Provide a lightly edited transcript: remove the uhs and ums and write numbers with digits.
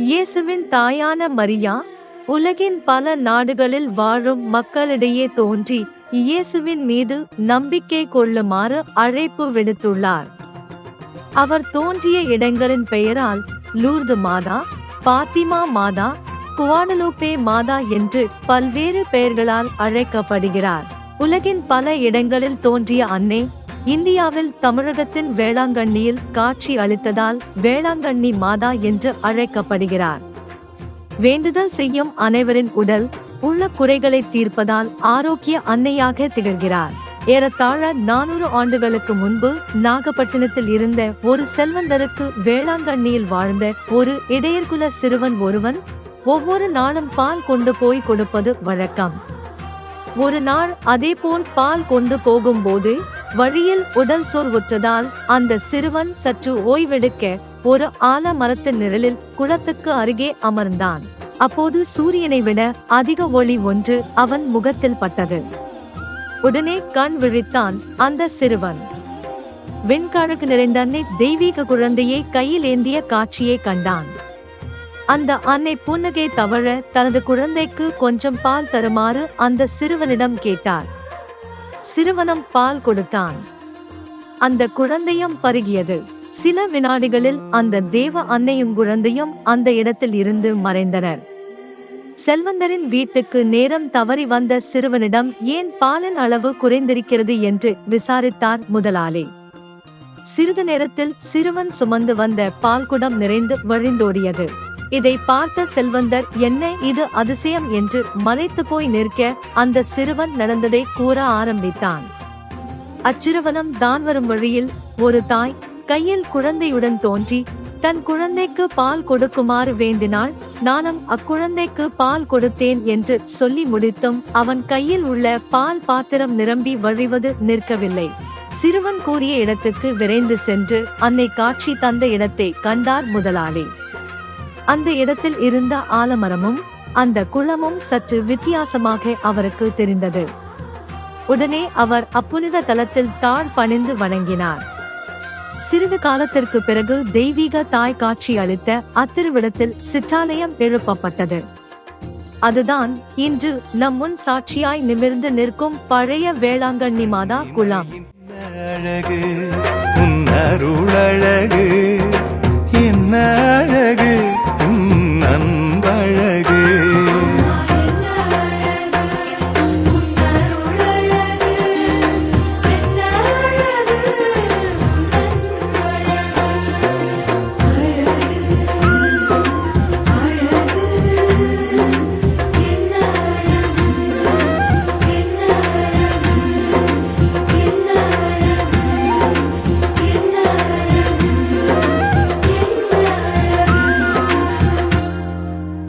இயேசுவின் தாயான மரியா உலகின் பல நாடுகளில் வாழும் மக்களிடையே தோன்றி இயேசுவின் மீது நம்பிக்கை கொள்ளுமாறு அழைப்பு விடுத்துள்ளார். அவர் தோன்றிய இடங்களின் பெயரால் லூர்து மாதா, பாத்திமா மாதா, குவாடலூப்பே மாதா என்று பல்வேறு பெயர்களால் அழைக்கப்படுகிறார். உலகின் பல இடங்களில் தோன்றிய அன்னை இந்தியாவில் தமிழகத்தின் வேளாங்கண்ணியில் காட்சி அளித்ததால் வேளாங்கண்ணி மாதா என்று அழைக்கப்படுகிறார். வேண்டுதல் செய்யும் அனைவரின் உடல் உள்ள குறைகளை தீர்ப்பதால் ஆரோக்கிய அன்னையாக திகழ்கிறார். ஏறத்தாழ 400 ஆண்டுகளுக்கு முன்பு நாகப்பட்டினத்தில் இருந்த ஒரு செல்வந்தருக்கு வேளாங்கண்ணியில் வாழ்ந்த ஒரு இடையர்குல சிறுவன் ஒருவன் ஒவ்வொரு நாளும் பால் கொண்டு போய் கொடுப்பது வழக்கம். ஒரு நாள் அதேபோல் பால் கொண்டு போகும்போது வழியில் உடல் சோர்வுற்றதால் அந்த சிறுவன் சற்று ஓய்வெடுக்க ஒரு ஆலமரத்தின் நிழலில் குளத்துக்கு அருகே அமர்ந்தான். அப்போது சூரியனை விட அதிக ஒளி ஒன்று அவன் முகத்தில் பட்டது. உடனே கண் விழித்தான் அந்த சிறுவன். வெண்கழுகு நிறைந்த அன்னை தெய்வீக குழந்தையை கையில் ஏந்திய காட்சியை கண்டான். அந்த அன்னை புன்னகை தவழ தனது குழந்தைக்கு கொஞ்சம் பால் தருமாறு அந்த சிறுவனிடம் கேட்டார். சிறுவனும் பால் கொடுத்தான். அந்த குழந்தையும் பருகியது. சில வினாடிகளில் அந்த தேவ அன்னையும் குழந்தையும் அந்த இடத்தில் இருந்து மறைந்தனர். செல்வந்தரின் வீட்டுக்கு நேரம் தவறி வந்த சிறுவனிடம் ஏன் பாலின் அளவு குறைந்திருக்கிறது என்று விசாரித்தார் முதலாளி. சிறிது நேரத்தில் சிறுவன் சுமந்து வந்த பால்குடம் நிறைந்து வழிந்தோடியது. இதை பார்த்த செல்வந்தர் என்ன இது அதிசயம் என்று மலைத்து போய் நிற்க அந்த சிறுவன் நடந்ததை கூற ஆரம்பித்தான். அச்சிறுவனும் தான் வரும் வழியில் ஒரு தாய் கையில் குழந்தையுடன் தோன்றி தன் குழந்தைக்கு பால் கொடுக்குமாறு வேண்டினாள். நானும் அக்குழந்தைக்கு பால் கொடுத்தேன் என்று சொல்லி முடித்தும் அவன் கையில் உள்ள பால் பாத்திரம் நிரம்பி வழிவது நிற்கவில்லை. சிறுவன் கூறிய இடத்துக்கு விரைந்து சென்று அன்னை காட்சி தந்த இடத்தை கண்டார் முதலாளி. அந்த இடத்தில் இருந்த ஆலமரமும் அந்த குளமும் சற்று வித்தியாசமாக அவருக்கு தெரிந்தது. உடனே அவர் அப்புனித தலத்தில் தாழ் பணிந்து வணங்கினார். சிறிது காலத்திற்கு பிறகு தெய்வீக தாய் காட்சி அளித்த அத்திருவிடத்தில் சிற்றாலயம் எழுப்பப்பட்டது. அதுதான் இன்று நம் முன் சாட்சியாய் நிமிர்ந்து நிற்கும் பழைய வேளாங்கண்ணி மாதா குளம். அருளழகு